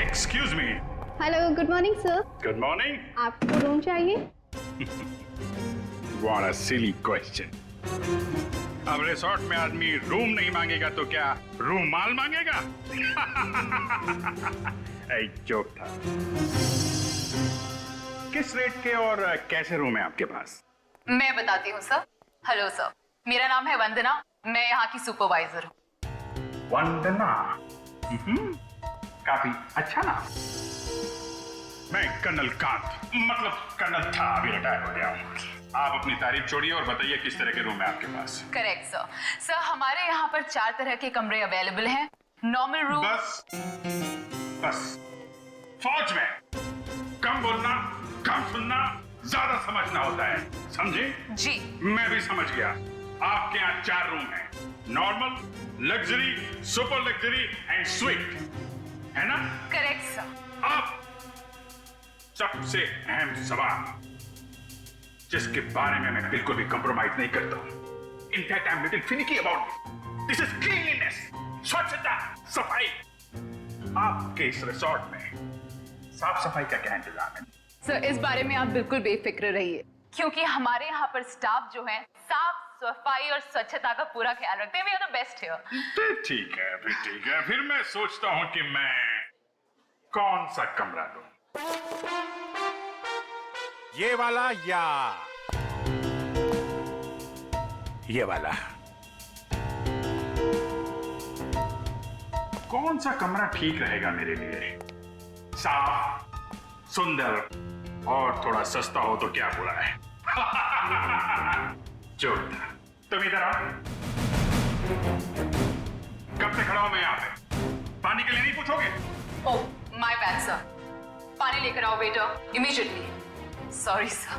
Excuse me. Hello, good morning sir. Good morning. आपको room चाहिए? What a silly question. अब resort में आदमी रूम नहीं मांगेगा तो क्या रूम माल मांगेगा? एक जोक था। किस रेट के और कैसे रूम है आपके पास? मैं बताती हूँ सर। हेलो सर, मेरा नाम है वंदना, मैं यहाँ की सुपरवाइजर हूँ। वंदना, काफी अच्छा नाम। मैं कर्नल कांत, मतलब कर्नल था, अभी रिटायर हो गया हूँ। आप अपनी तारीफ छोड़िए और बताइए किस तरह के रूम है आपके पास? Correct sir. सर हमारे यहाँ पर 4 तरह के कमरे अवेलेबल हैं। Normal room. बस बस, फौज में कम बोलना, कम सुनना, ज्यादा समझना होता है, समझे? जी। मैं भी समझ गया। आपके यहाँ 4 रूम हैं, normal, luxury, super luxury and sweet, है ना? Correct sir. अब सबसे अहम सवाल, जिसके बारे में मैं बिल्कुल भी कंप्रोमाइज नहीं करता हूं। In fact I am little finicky about it. This is cleanliness, स्वच्छता, सफाई। आपके इस रिसोर्ट में साफ सफाई का क्या इंतजाम है? सर इस बारे में आप बिल्कुल बेफिक्र रहिए, क्योंकि हमारे यहाँ पर स्टाफ जो है साफ सफाई और स्वच्छता का पूरा ख्याल रखते हैं। We are the best here. ठीक है, फिर ठीक है। फिर मैं सोचता हूं कि मैं कौन सा कमरा लूं। ये वाला या ये वाला? कौन सा कमरा ठीक रहेगा मेरे लिए? साफ, सुंदर और थोड़ा सस्ता हो तो क्या बुरा है? जो था। तुम इधर आओ। कब से खड़ा हूं मैं यहाँ पे? पानी के लिए नहीं पूछोगे? Oh my bad sir. पानी लेकर आओ वेटर इमीडिएटली। Sorry sir.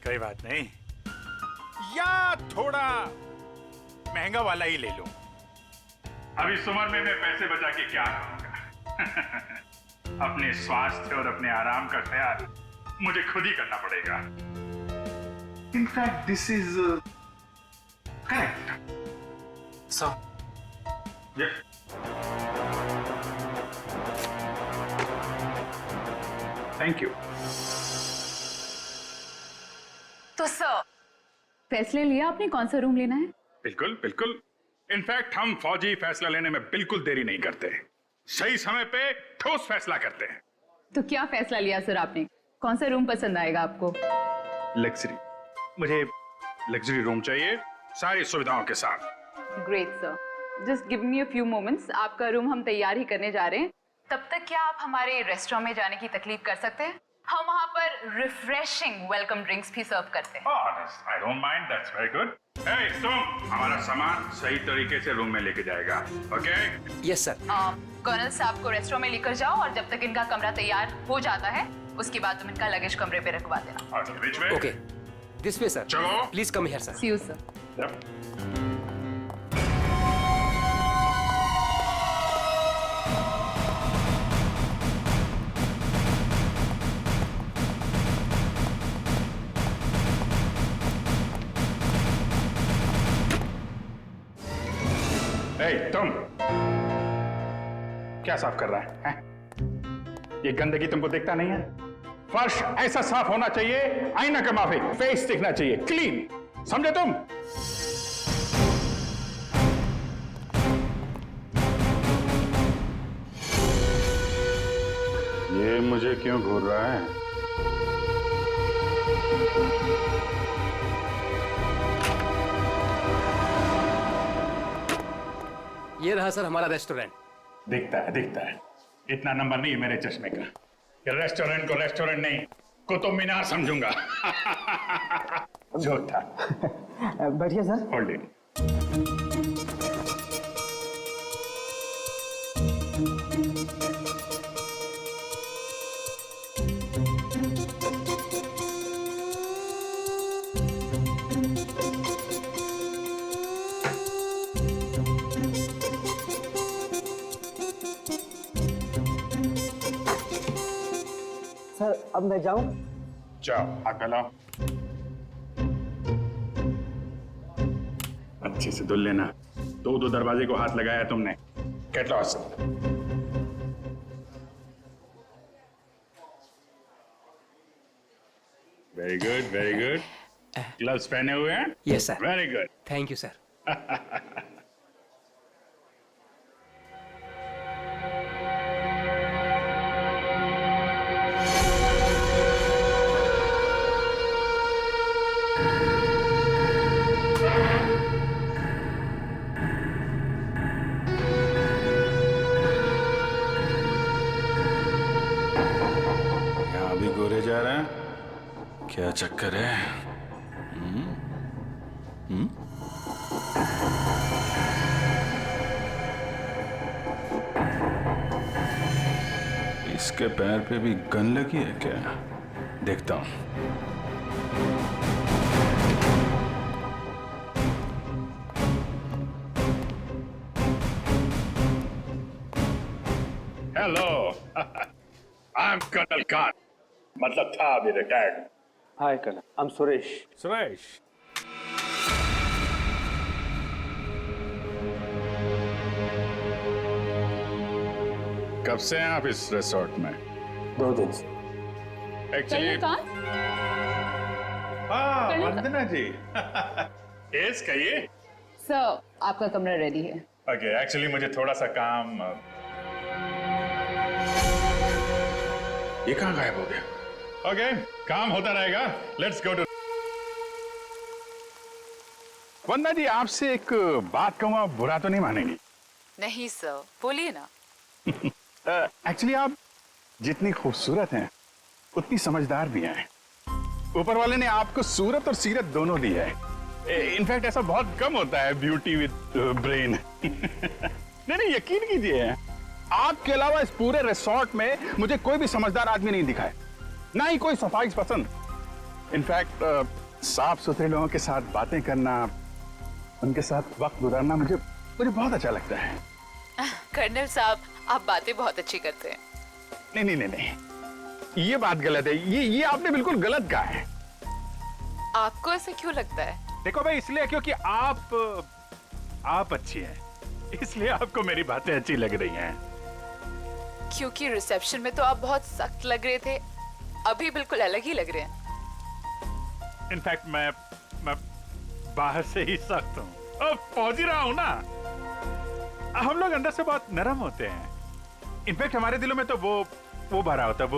कोई बात नहीं, या थोड़ा महंगा वाला ही ले लो। अभी इस उम्र में मैं पैसे बचा के क्या करूंगा? अपने स्वास्थ्य और अपने आराम का ख्याल मुझे खुद ही करना पड़ेगा। In fact this is correct sir. Thank you. तो सर फैसले लिया आपने कौन सा रूम लेना है? बिल्कुल बिल्कुल। इनफैक्ट हम फौजी फैसला लेने में बिल्कुल देरी नहीं करते, सही समय पे ठोस फैसला करते हैं। तो क्या फैसला लिया सर आपने? कौन सा रूम पसंद आएगा आपको? लग्जरी, मुझे लग्जरी रूम चाहिए, सारी सुविधाओं के साथ। Great sir, just give me a few moments. आपका रूम हम तैयार ही करने जा रहे हैं। तब तक क्या आप हमारे रेस्टोरेंट में जाने की तकलीफ कर सकते हैं? हम वहाँ पर रिफ्रेशिंग वेलकम ड्रिंक्स भी सर्व करते हैं। I don't mind, that's very good. Hey, तुम हमारा सामान सही तरीके से रूम में लेके जाएगा, okay? Yes sir. कर्नल साहब को रेस्टोरेंट में लेकर जाओ और जब तक इनका कमरा तैयार हो जाता है उसके बाद तुम इनका लगेज कमरे पे रखवा देना। Okay, which way? Okay, this way sir. चलो। Please come here sir. See you sir. Yep. तुम क्या साफ कर रहा है? ये गंदगी तुमको दिखता नहीं है? फर्श ऐसा साफ होना चाहिए, आईना के माफिक, फेस दिखना चाहिए, क्लीन, समझे तुम? ये मुझे क्यों घूर रहा है? ये रहा सर हमारा रेस्टोरेंट। दिखता है। इतना नंबर नहीं है मेरे चश्मे का। ये रेस्टोरेंट को रेस्टोरेंट नहीं, कुतुब मीनार समझूंगा। जो था। बैठिए सर। Hold it. सर अब मैं जाऊं? जाओ, हाथ फैलाओ। अच्छे से धुल लेना। दो दरवाजे को हाथ लगाया तुमने। Get lost. Very good, very good. Gloves पहने हुए हैं? Yes sir. Very good. Thank you sir. यहाँ भी गोरे जा रहे हैं, क्या चक्कर है? इसके पैर पे भी गन लगी है क्या? देखता हूं। Hello, I am colonel Khan, मतलब था अभी retired. Hi colonel, I am Suresh. Suresh, कब से हैं आप इस रिसोर्ट में? 2 दिन से। एक्चुअली वंदना जी। यस, कहिए। सर, आपका कमरा रेडी है। ओके, एक्चुअली मुझे थोड़ा सा काम। ये कहाँ गायब हो गया? ओके, काम होता रहेगा। Let's go to. वंदना जी, आपसे एक बात कहूँ, आप बुरा तो नहीं मानेंगी? नहीं सर, बोलिए ना। एक्चुअली आप जितनी खूबसूरत हैं उतनी समझदार भी हैं। ऊपर वाले ने आपको सूरत और सीरत दोनों दी है। इनफैक्ट ऐसा बहुत कम होता है, ब्यूटी विद ब्रेन। नहीं, यकीन कीजिए, आपके अलावा इस पूरे रिसोर्ट में मुझे कोई भी समझदार आदमी नहीं दिखा है, ना ही कोई सफाई पसंद। इनफैक्ट साफ सुथरे लोगों के साथ बातें करना, उनके साथ वक्त गुजारना मुझे बहुत अच्छा लगता है। कर्नल साहब, आप बातें बहुत अच्छी करते हैं। नहीं, ये बात गलत है। ये आपने बिल्कुल गलत कहा है। आपको ऐसा क्यों लगता है? देखो भाई, इसलिए क्योंकि आप अच्छी हैं, इसलिए आपको मेरी बातें अच्छी लग रही हैं। क्योंकि रिसेप्शन में तो आप बहुत सख्त लग रहे थे, अभी बिल्कुल अलग ही लग रहे हैं। इनफैक्ट मैं बाहर से ही सख्त हूँ, अब पहुंच ही रहा हूँ ना। हम लोग अंदर से बहुत नरम होते हैं। इनफैक्ट हमारे दिलों में तो वो भरा होता है,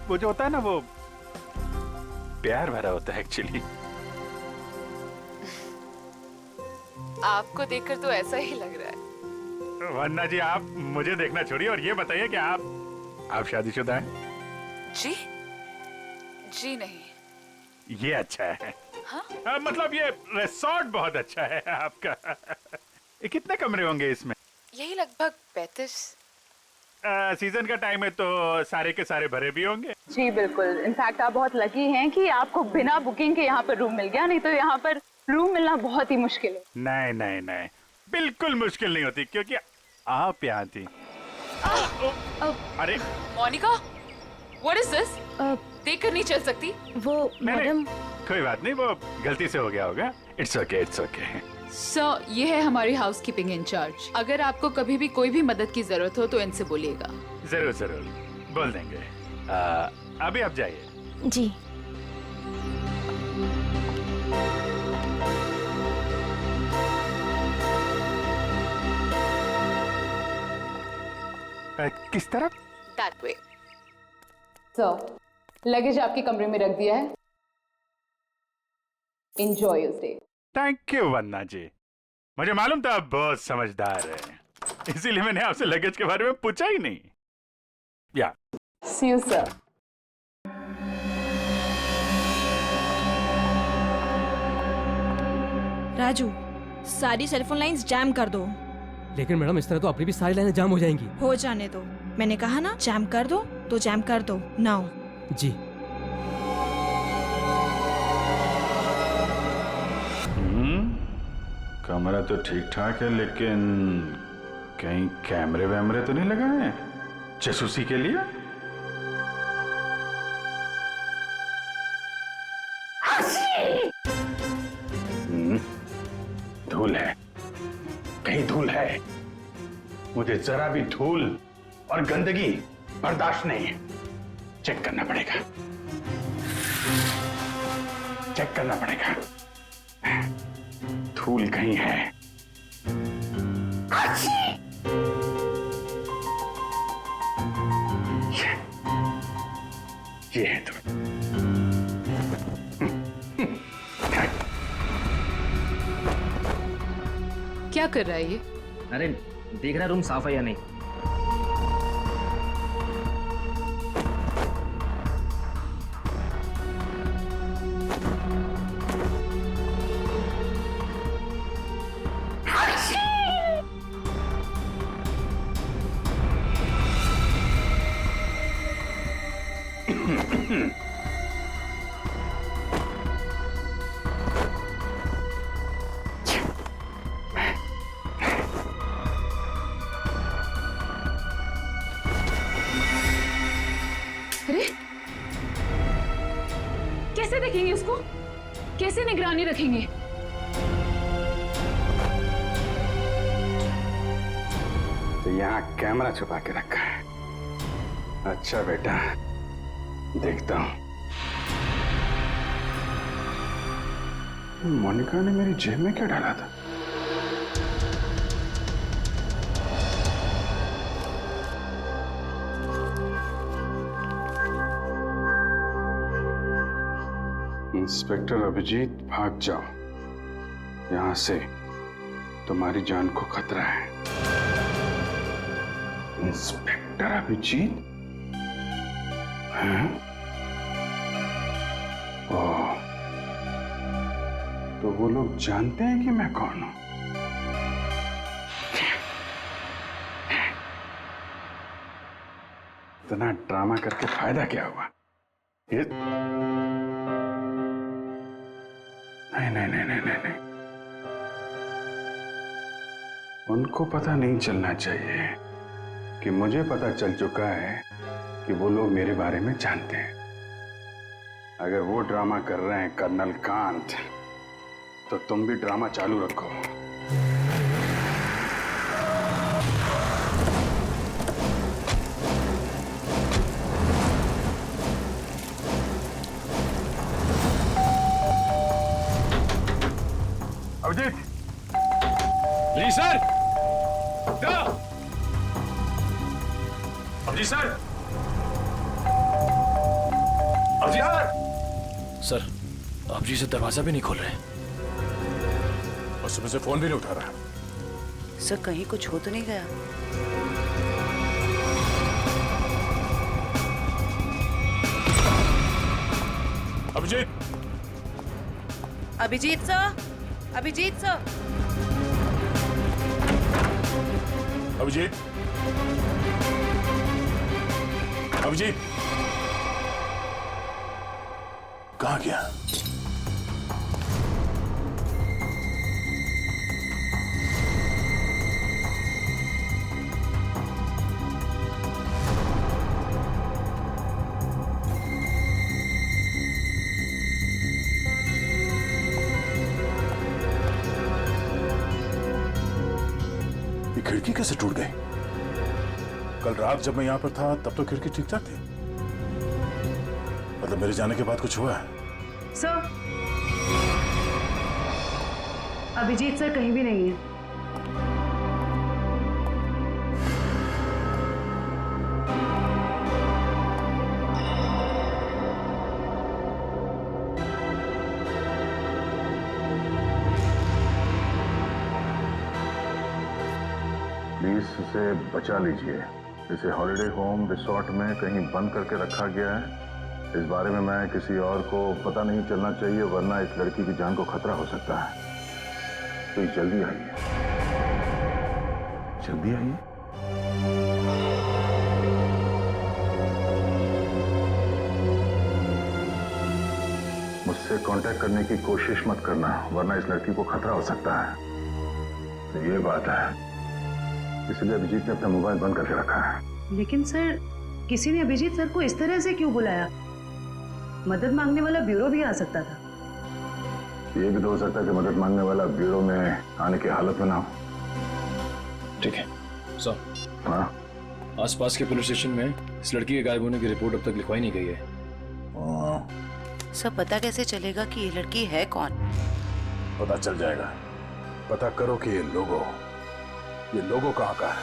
वो जो होता है ना, वो प्यार भरा होता है एक्चुअली। आपको देखकर तो ऐसा ही लग रहा है। वन्ना जी, आप मुझे देखना छोड़िए और ये बताइए कि आप शादीशुदा हैं? जी नहीं। ये अच्छा है। हाँ? मतलब ये रिसोर्ट बहुत अच्छा है आपका। कितने कमरे होंगे इसमें? यही लगभग 35। सीजन का टाइम है तो सारे के सारे भरे भी होंगे। जी बिल्कुल। इनफैक्ट आप बहुत लकी हैं कि आपको बिना बुकिंग के यहाँ पर रूम मिल गया, नहीं तो यहाँ पर रूम मिलना बहुत ही मुश्किल है। नहीं, बिल्कुल मुश्किल नहीं होती, क्योंकि आप यहाँ थी। अरे मोनिका, व्हाट इज दिस? देखकर नहीं चल सकती। वो मैडम। कोई बात नहीं, वो गलती से हो गया होगा। It's okay, it's okay. Sir, ये है हमारी हाउसकीपिंग इंचार्ज। अगर आपको कभी भी कोई भी मदद की जरूरत हो तो इनसे बोलिएगा। जरूर बोल देंगे। अभी आप जाइए। जी। किस तरफ? That way. सर, लगेज आपके कमरे में रख दिया है। Enjoy your stay. Thank you वन्ना जी, मुझे मालूम था आप बहुत समझदार हैं, इसीलिए मैंने आपसे लगेज के बारे में पूछा ही नहीं। या See you, sir. राजू, सारी सेलफोन लाइंस जैम कर दो। लेकिन मैडम, इस तरह तो अपनी भी सारी लाइनें जाम हो जाएंगी। हो जाने दो, मैंने कहा ना जैम कर दो तो जैम कर दो। नाउ। जी। कमरा तो ठीक ठाक है, लेकिन कहीं कैमरे वैमरे तो नहीं लगाए हैं जासूसी के लिए? धूल है, कहीं धूल है। मुझे जरा भी धूल और गंदगी बर्दाश्त नहीं है। चेक करना पड़ेगा। चेक करना पड़ेगा। धूल कहीं है। ये है तो। क्या कर रहा है ये? अरे देख रहा रूम साफ है या नहीं। अरे कैसे देखेंगे उसको? कैसे निगरानी रखेंगे? तो यहाँ कैमरा छुपा के रखा है। अच्छा बेटा, देखता हूं। मोनिका ने मेरी जेब में क्या डाला था? इंस्पेक्टर अभिजीत, भाग जाओ यहां से, तुम्हारी जान को खतरा है। इंस्पेक्टर अभिजीत? हैं? ओह, तो वो लोग जानते हैं कि मैं कौन हूं? इतना ड्रामा करके फायदा क्या हुआ? ये नहीं। उनको पता नहीं चलना चाहिए कि मुझे पता चल चुका है कि वो लोग मेरे बारे में जानते हैं। अगर वो ड्रामा कर रहे हैं कर्नल कांत, तो तुम भी ड्रामा चालू रखो। अभिजीत! जी sir. Abhijit sir. Abhijit sir. Sir, आप जी से दरवाजा भी नहीं खोल रहे। और सुबह से फोन भी नहीं उठा रहा। सर कहीं कुछ हो तो नहीं गया? अभिजीत! Abhijeet sir, Abhijit sir. अभिजीत! अभिजीत! कहाँ गया? ये खिड़की कैसे टूट गई? कल रात जब मैं यहां पर था तब तो खिड़की ठीक ठाक थी। मतलब मेरे जाने के बाद कुछ हुआ है? सर, अभिजीत सर कहीं भी नहीं है। प्लीज इसे बचा लीजिए। इसे हॉलिडे होम रिसोर्ट में कहीं बंद करके रखा गया है। इस बारे में मैं किसी और को पता नहीं चलना चाहिए, वरना इस लड़की की जान को खतरा हो सकता है। तो जल्दी आइए, जल्दी आइए। मुझसे कांटेक्ट करने की कोशिश मत करना, वरना इस लड़की को खतरा हो सकता है। तो ये बात है, इसलिए अभिजीत ने अपना मोबाइल बंद करके रखा है। लेकिन सर, किसी ने अभिजीत सर को इस तरह से क्यों बुलाया? मदद मांगने वाला ब्यूरो भी आ सकता था। ये भी तो हो सकता है कि मदद मांगने वाला ब्यूरो में आने की हालत में ना हो। ठीक है सर। हाँ, आसपास के पुलिस स्टेशन में इस लड़की के गायब होने की रिपोर्ट अब तक लिखवाई नहीं गई है। सब पता कैसे चलेगा कि ये लड़की है कौन? पता चल जाएगा। पता करो कि ये लोगो कहाँ का है।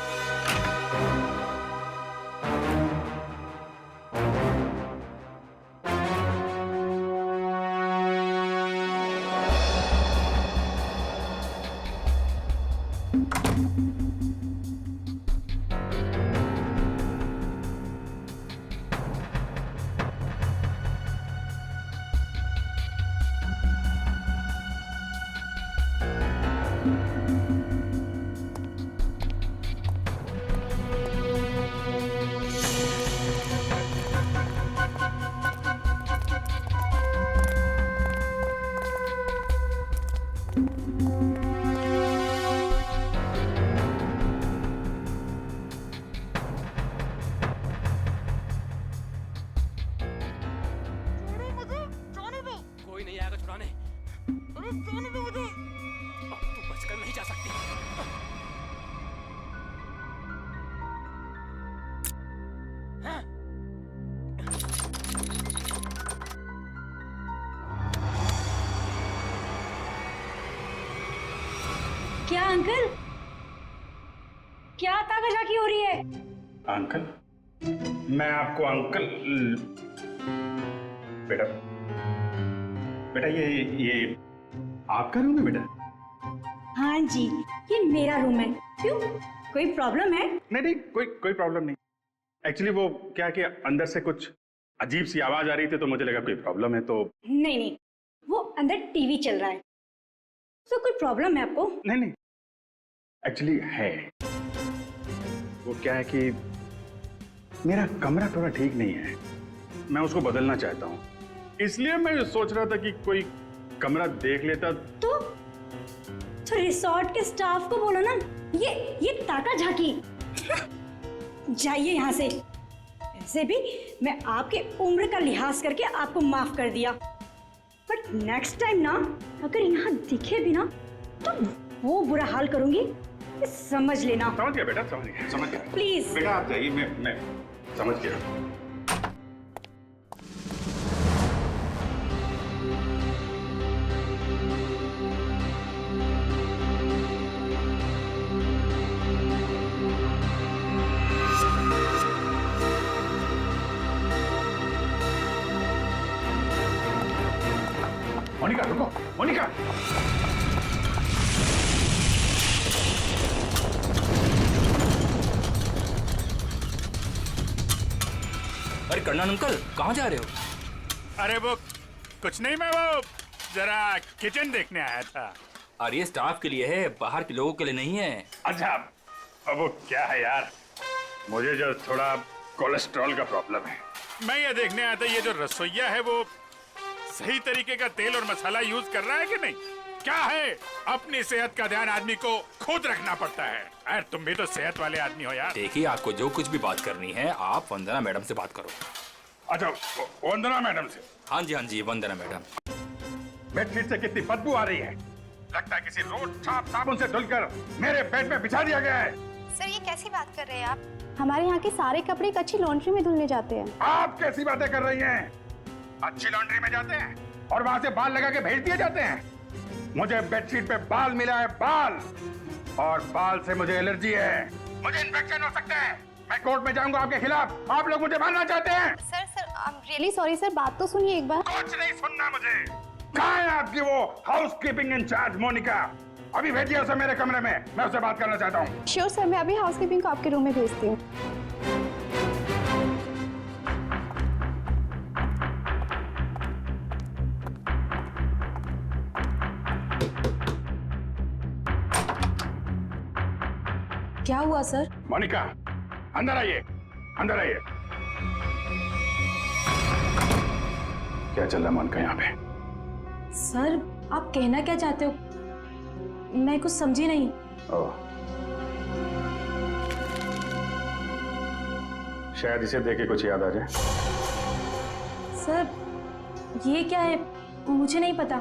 कोई नहीं आएगा छुड़ाने। अरे जाने दो मुझे। अब तू बचकर नहीं जा सकती। हाँ? क्या अंकल? क्या ताकाझाकी हो रही है? अंकल? मैं आपको अंकल बेटा ये आपका रूम है बेटा? हाँ जी, ये मेरा रूम है। क्यों, कोई प्रॉब्लम है? नहीं कोई प्रॉब्लम नहीं। एक्चुअली वो क्या कि अंदर से कुछ अजीब सी आवाज आ रही थी तो मुझे लगा कोई प्रॉब्लम है तो। नहीं, वो अंदर टीवी चल रहा है तो कोई प्रॉब्लम है आपको? नहीं एक्चुअली है। वो क्या है कि मेरा कमरा थोड़ा ठीक नहीं है, मैं उसको बदलना चाहता हूँ, इसलिए मैं सोच रहा था कि कोई कमरा देख लेता। तो रिसोर्ट के स्टाफ को बोलो ना, ये ताकाझाकी। जाइए यहाँ से। ऐसे भी मैं आपके उम्र का लिहाज करके आपको माफ कर दिया, बट नेक्स्ट टाइम ना अगर यहाँ दिखे भी ना तो वो बुरा हाल करूंगी, ये समझ लेना। समझ गया बेटा, समझ गया। प्लीज बेटा आप जाइए, मैं समझ गया। मोनिका रुको, मोनिका। अरे कर्नल अंकल, कहाँ जा रहे हो? अरे वो कुछ नहीं, मैं वो जरा किचन देखने आया था। अरे ये स्टाफ के लिए है, बाहर के लोगों के लिए नहीं है। अच्छा, अब वो क्या है यार, मुझे जो थोड़ा कोलेस्ट्रॉल का प्रॉब्लम है। मैं ये देखने आया था ये जो रसोइया है वो सही तरीके का तेल और मसाला यूज कर रहा है कि नहीं। क्या है, अपनी सेहत का ध्यान आदमी को खुद रखना पड़ता है। यार तुम भी तो सेहत वाले आदमी हो यार। देखिए, आपको जो कुछ भी बात करनी है आप वंदना मैडम से बात करो। अच्छा, वंदना मैडम से? हाँ जी, वंदना मैडम। बेडशीट से कितनी बदबू आ रही है, लगता है किसी रोज साबुन से धुलकर मेरे बेड में बिछा दिया गया है। सर ये कैसी बात कर रहे हैं आप? हमारे यहाँ के सारे कपड़े एक अच्छी लॉन्ड्री में धुलने जाते हैं। आप कैसी बातें कर रही हैं? अच्छी लॉन्ड्री में जाते हैं और वहां से बाल लगा के भेज दिए जाते हैं। मुझे बेडशीट पे बाल मिला है, बाल, और बाल से मुझे एलर्जी है, मुझे इन्फेक्शन हो सकता है। मैं कोर्ट में जाऊंगा आपके खिलाफ। आप लोग मुझे मारना चाहते हैं। Sir I am really sorry sir, बात तो सुनिए एक बार। कुछ नहीं सुनना मुझे। कहाँ है आपकी वो हाउसकीपिंग इंचार्ज मोनिका? अभी भेजिए उसे मेरे कमरे में, मैं उससे बात करना चाहता हूँ। श्योर सर, मैं अभी हाउसकीपिंग को आपके रूम में भेजती हूँ। क्या हुआ सर? मोनिका अंदर आइए, अंदर आइए। क्या चल रहा है मोनिका यहाँ पे? सर आप कहना क्या चाहते हो, मैं कुछ समझी नहीं। ओह, शायद इसे देख के कुछ याद आ जाए। सर ये क्या है, मुझे नहीं पता।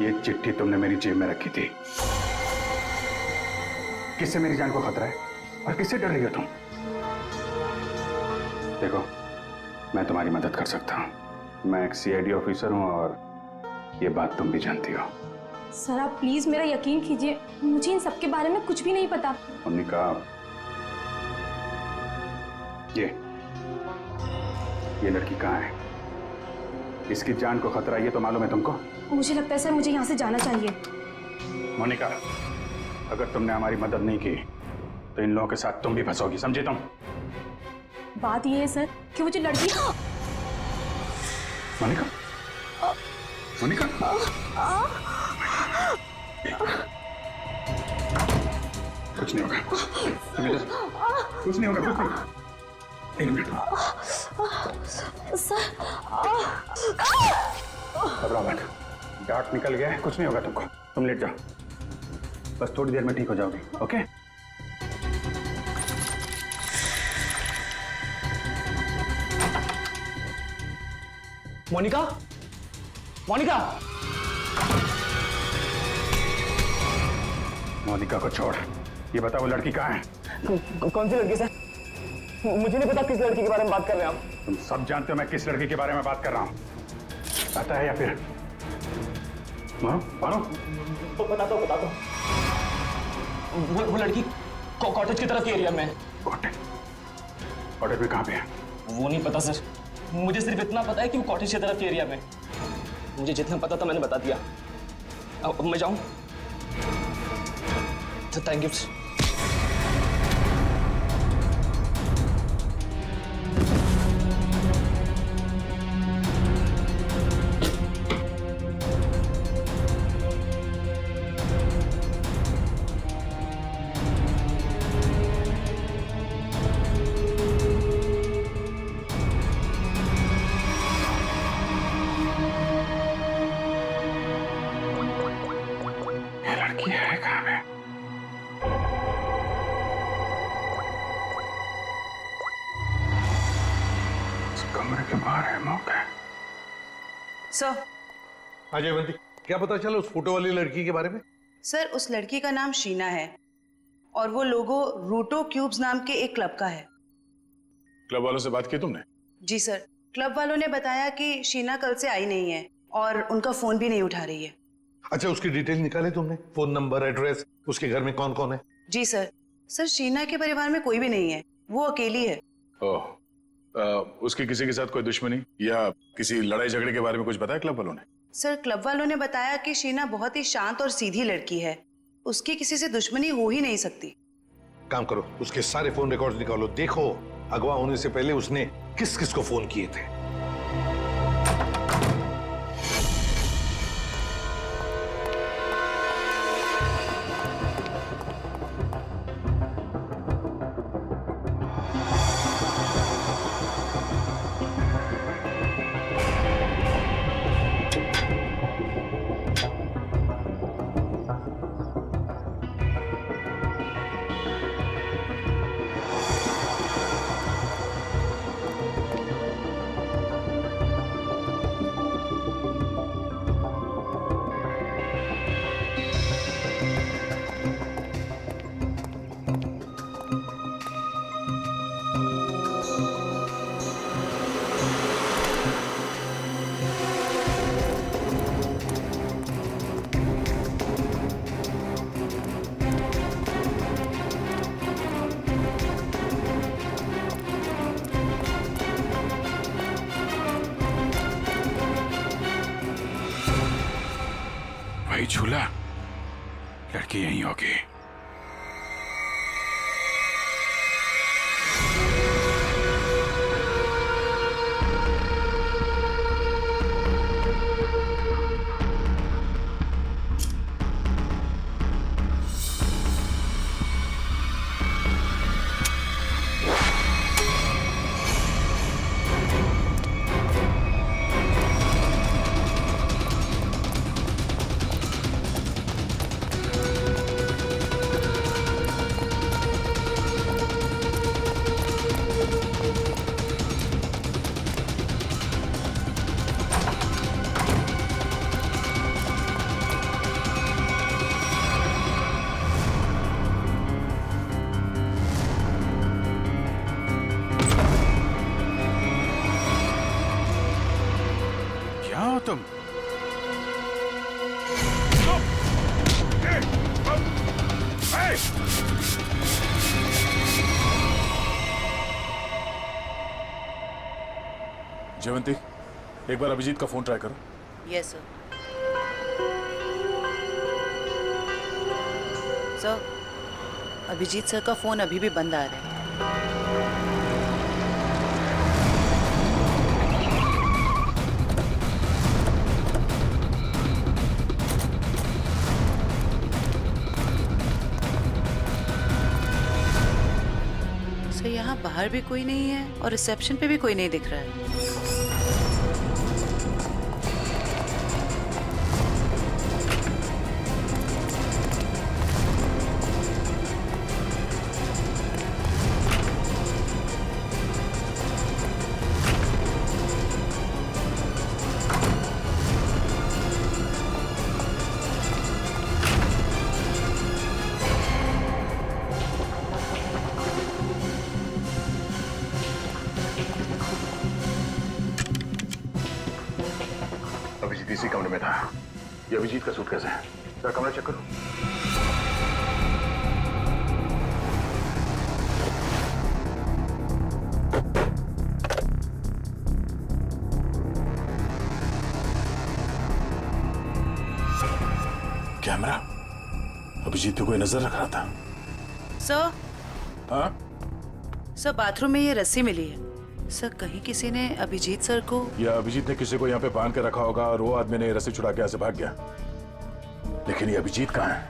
ये चिट्ठी तुमने मेरी जेब में रखी थी। किससे मेरी जान को खतरा है और किससे डर रही हो तुम? देखो, मैं तुम्हारी मदद कर सकता हूं, मैं एक सीआईडी ऑफिसर हूँ और ये बात तुम भी जानती हो। सर आप प्लीज मेरा यकीन कीजिए, मुझे इन सब के बारे में कुछ भी नहीं पता। मोनिका, ये लड़की कहाँ है? इसकी जान को खतरा ये तो मालूम है तुमको? मुझे लगता है सर मुझे यहाँ से जाना चाहिए। मोनिका, अगर तुमने हमारी मदद नहीं की तो इन लोगों के साथ तुम भी फंसोगी, समझे तुम? बात ये है सर कि वो जो लड़की मोनिका, मोनिका, कुछ नहीं होगा, कुछ नहीं होगा, कुछ नहीं। एक मिनट, घबराओ मत, डार्ट निकल गया है, कुछ नहीं होगा तुमको। तुम लेट जाओ, बस थोड़ी देर में ठीक हो जाओगी। ओके? मोनिका, मोनिका, मोनिका को छोड़, ये बता वो लड़की कहाँ है? कौन सी लड़की सर? मुझे नहीं पता किस लड़की के बारे में बात कर रहे हैं आप। तुम सब जानते हो मैं किस लड़की के बारे में बात कर रहा हूँ। पता है या फिर मारो मारो? बता दो। वो लड़की कॉटेज की तरफ के एरिया में है। कॉटेज में कहाँ पे है? वो नहीं पता सर, मुझे सिर्फ इतना पता है कि वो कॉटेज की तरफ के एरिया में। मुझे जितना पता था मैंने बता दिया। अब मैं जाऊं? तो thank you. Sir, Ajay Bunty, क्या पता चला उस फोटो वाली लड़की के बारे में? सर उस लड़की का नाम शीना है और वो लोगो रूटो क्यूब्स नाम के एक क्लब का है। क्लब वालों से बात की तुमने? जी सर, क्लब वालों ने बताया कि शीना कल से आई नहीं है और उनका फोन भी नहीं उठा रही है। अच्छा, उसकी डिटेल निकाले तुमने? फोन नंबर, एड्रेस, उसके घर में कौन कौन है? जी सर। सर शीना के परिवार में कोई भी नहीं है, वो अकेली है। ओह, उसकी किसी के साथ कोई दुश्मनी या किसी लड़ाई झगड़े के बारे में कुछ बताया क्लब वालों ने? सर क्लब वालों ने बताया कि शीना बहुत ही शांत और सीधी लड़की है, उसकी किसी से दुश्मनी हो ही नहीं सकती। काम करो, उसके सारे फोन रिकॉर्ड्स निकालो, देखो अगवा होने से पहले उसने किस किस को फोन किए थे। वही झूला, लड़की यहीं होगी। तुम? जयवंती, एक बार अभिजीत का फोन ट्राई करो। Yes sir. Sir, Abhijit sir का फोन अभी भी बंद आ रहा है। सर, यहाँ बाहर भी कोई नहीं है और रिसेप्शन पे भी कोई नहीं दिख रहा है। अभिजीत इसी कमरे में था। ये अभिजीत का सूटकेस है। जरा कमरा चेक करो। कैमरा अभिजीत पे कोई नजर रख रहा था। सर, हाँ? सर बाथरूम में ये रस्सी मिली है। सर, कहीं किसी ने अभिजीत सर को, या अभिजीत ने किसी को यहाँ पे बांध के रखा होगा और वो आदमी ने रस्सी छुड़ा के ऐसे भाग गया। लेकिन ये अभिजीत कहाँ है?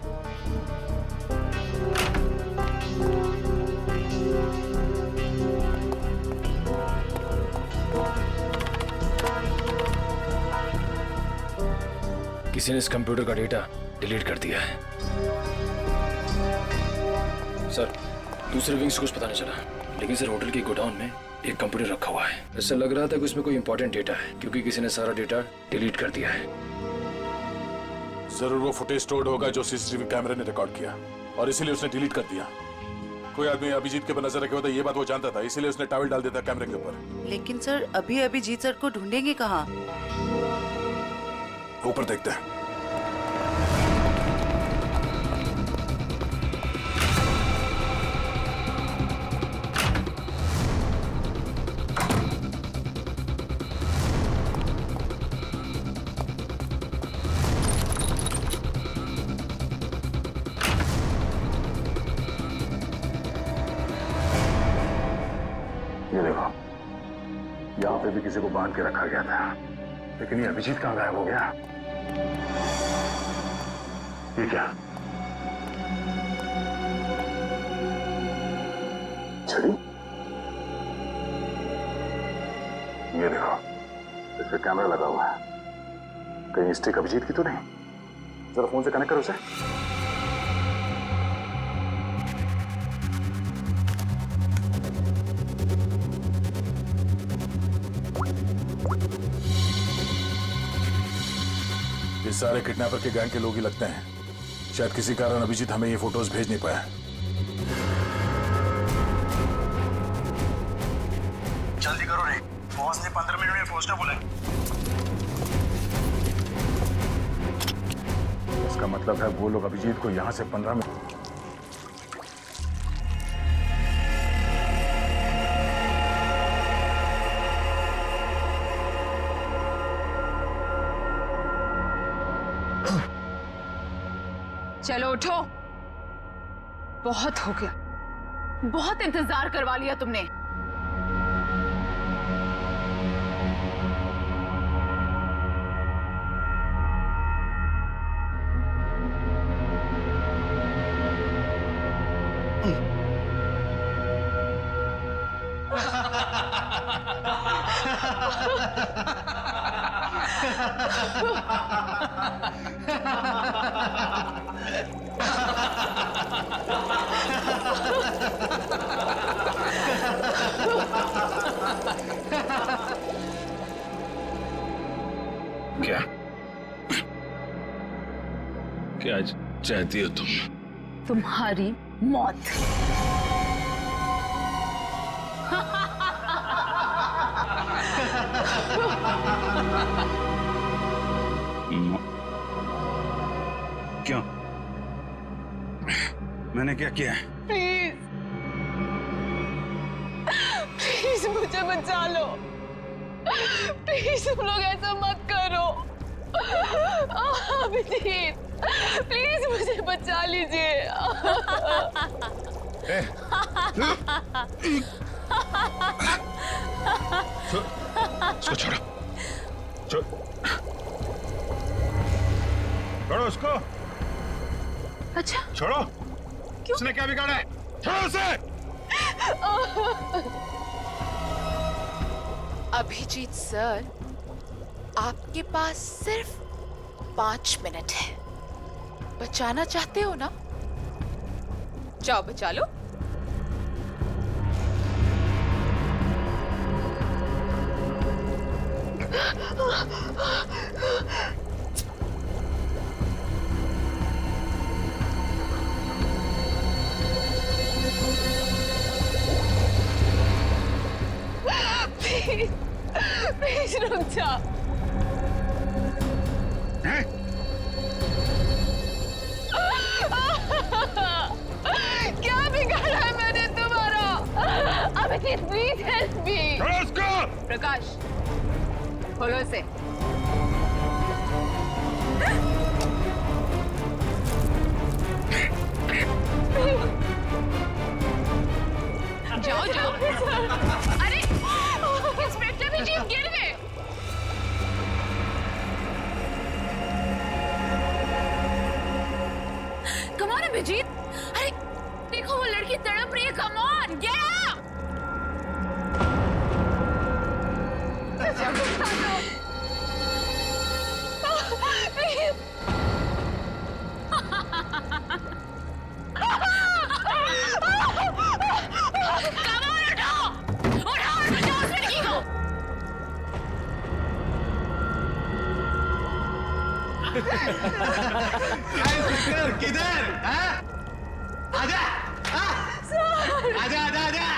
किसी ने इस कंप्यूटर का डेटा डिलीट कर दिया है। सर, दूसरे विंग से कुछ पता नहीं चला, लेकिन सर होटल के गोडाउन में एक कंप्यूटर रखा हुआ है। ऐसा लग रहा था कि उसमें कोई इंपॉर्टेंट डेटा है, क्योंकि किसी ने सारा डेटा डिलीट कर दिया है। जरूर वो फुटेज स्टोर्ड होगा जो सीसीटीवी कैमरे ने रिकॉर्ड किया, और इसीलिए उसने डिलीट कर दिया। कोई आदमी अभिजीत के ऊपर नजर रखे होता, ये बात वो जानता था, इसीलिए उसने टॉवल डाल दिया था कैमरे के ऊपर। लेकिन सर अभी अभिजीत सर को ढूंढेंगे कहाँ? ऊपर देखते हैं। ये देखो, यहाँ पे भी किसी को बांध के रखा गया था, लेकिन ये अभिजीत कहाँ गायब हो गया? ये क्या? छड़ी? ये देखो, इस पे कैमरा लगा हुआ है। कहीं स्टिक अभिजीत की तो नहीं? जरा फोन से कनेक्ट करो उसे। ये सारे किडनैपर के गैंग के लोग ही लगते हैं। शायद किसी कारण अभिजीत हमें ये फोटोज भेज नहीं पाया। जल्दी करो रे, बॉस ने 15 मिनट में पहुंचना बोला है। इसका मतलब है वो लोग अभिजीत को यहाँ से 15 मिनट। चलो उठो, बहुत हो गया, बहुत इंतजार करवा लिया तुमने। क्या क्या चाहती हो तुम? तुम्हारी मौत। क्यों? मैंने क्या किया? प्लीज प्लीज मुझे बचा लो। प्लीज तुम लोग ऐसा मत करो। अभिजीत प्लीज मुझे बचा लीजिए। उसको छोड़ो, छोड़ो उसको। अच्छा छोड़ो। क्यों? उसने क्या बिगाड़ा है? छोड़ो उसे। अभिजीत सर, आपके पास सिर्फ 5 मिनट है। बचाना चाहते हो ना? जाओ बचा लो। प्लीज प्लीज रुक जा। क्या बिगाड़ा है मैंने तुम्हारा? Abhijeet please help me. Prakash खोलो इसे। जाओ जाओ। अरे इंस्पेक्टर भी जीप गिर गए। Come on Abhijit. अरे देखो वो लड़की तड़प रही है। Come on get up. किधर? आजा, आजा, आजा, आजा।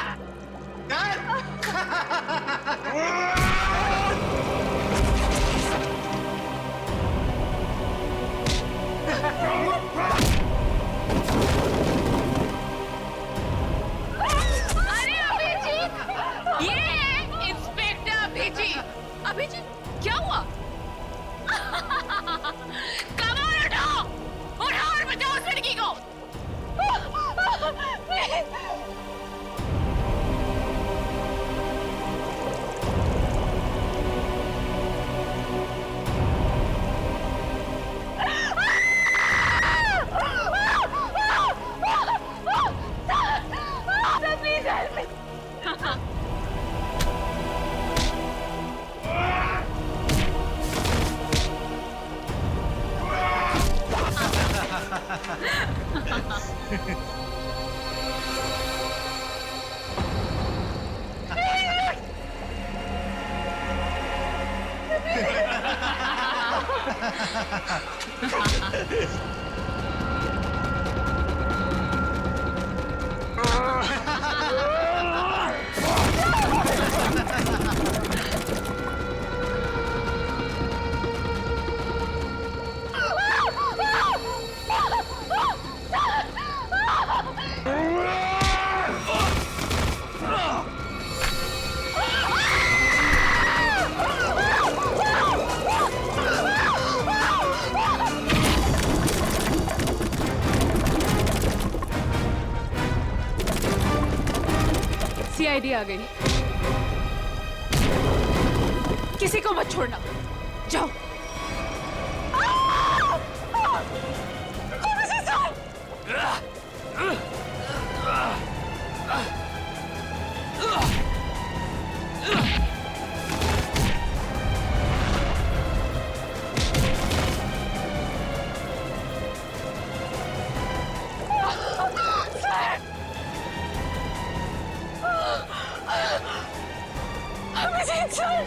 अरे अभिजीत, ये है इंस्पेक्टर अभिजीत। अभिजीत क्या हुआ? कमाल उठाओ, उठाओ और बचाओ उस लड़की को। Please help me. सीआईडी आ गई। किसी को मत छोड़ना। जाओ। अभिजीत सर।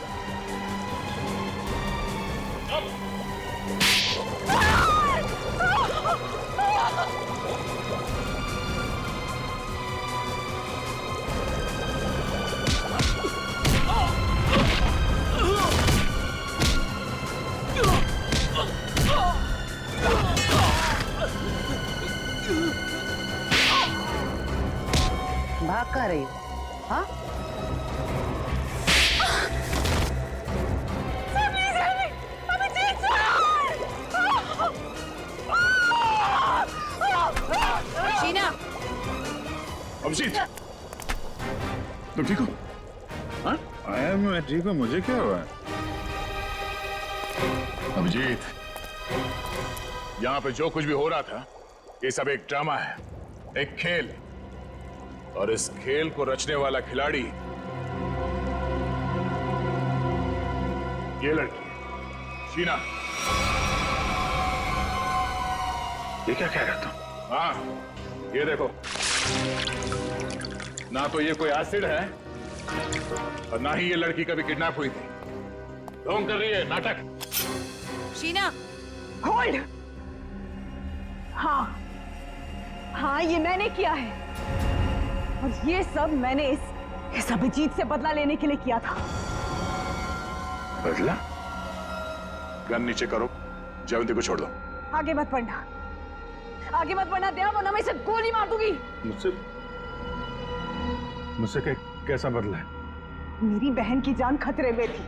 मैं ठीक हूँ, मुझे क्या हुआ? अभिजीत, यहाँ पे जो कुछ भी हो रहा था ये सब एक ड्रामा है, एक खेल, और इस खेल को रचने वाला खिलाड़ी ये लड़की है, शीना। ये क्या कह रहा तुम? हाँ, ये देखो, ना तो ये कोई एसिड है और ना ही ये लड़की कभी किडनैप हुई थी। ढोंग कर रही है, नाटक। शीना, होल्ड। हाँ हाँ, ये मैंने किया है, और ये सब मैंने इस अभिजीत से बदला लेने के लिए किया था। बदला? गन नीचे करो, जयवंती को छोड़ दो। आगे मत बढ़ना, आगे मत बढ़ना दया, वरना मैं इसे गोली मार दूंगी। मुझसे कैसा बदला है? मेरी बहन की जान खतरे में थी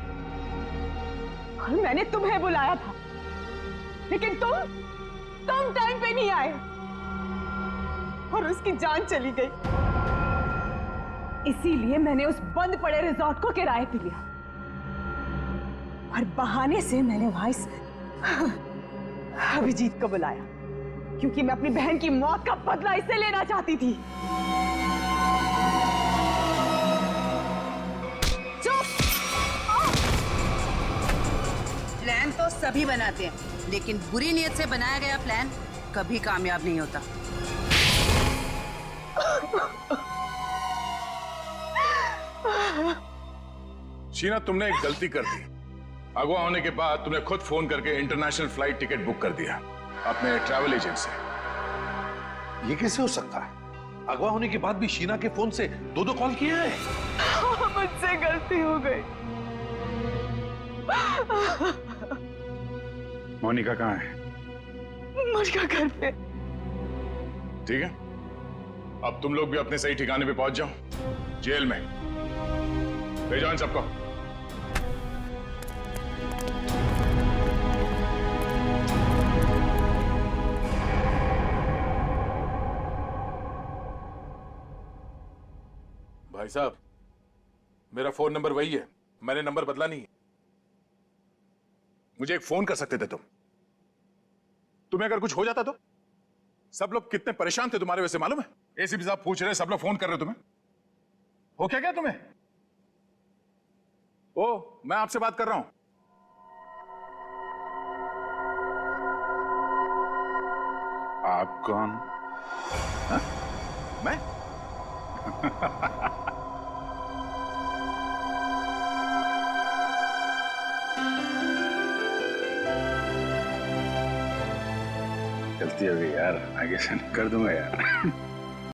और मैंने तुम्हें बुलाया था, लेकिन तुम टाइम पे नहीं आए और उसकी जान चली गई। इसीलिए मैंने उस बंद पड़े रिजॉर्ट को किराए पे लिया और बहाने से मैंने वहां इस अभिजीत को बुलाया, क्योंकि मैं अपनी बहन की मौत का बदला इससे लेना चाहती थी। प्लान तो सभी बनाते हैं, लेकिन बुरी नीयत से बनाया गया प्लान कभी कामयाब नहीं होता। शीना, तुमने एक गलती कर दी। अगवा होने के बाद तुमने खुद फोन करके इंटरनेशनल फ्लाइट टिकट बुक कर दिया अपने ट्रैवल एजेंट से। ये कैसे हो सकता है? अगवा होने के बाद भी शीना के फोन से दो कॉल किए हैं। मुझसे गलती हो गई। मोनिका कहाँ है? मोनिका घर पे। ठीक है, अब तुम लोग भी अपने सही ठिकाने पे पहुंच जाओ, जेल में। ले जाओ इन सबको। भाई साहब, मेरा फोन नंबर वही है, मैंने नंबर बदला नहीं है। मुझे एक फोन कर सकते थे तुम। तुम्हें अगर कुछ हो जाता तो? सब लोग कितने परेशान थे तुम्हारे वजह से, मालूम है? एसीपी साहब पूछ रहे, सब लोग फोन कर रहे तुम्हें। हो क्या तुम्हें? ओ, मैं आपसे बात कर रहा हूं। आप कौन? हा? मैं? गलती हो गई यार, आगे से नहीं कर दूंगा यार।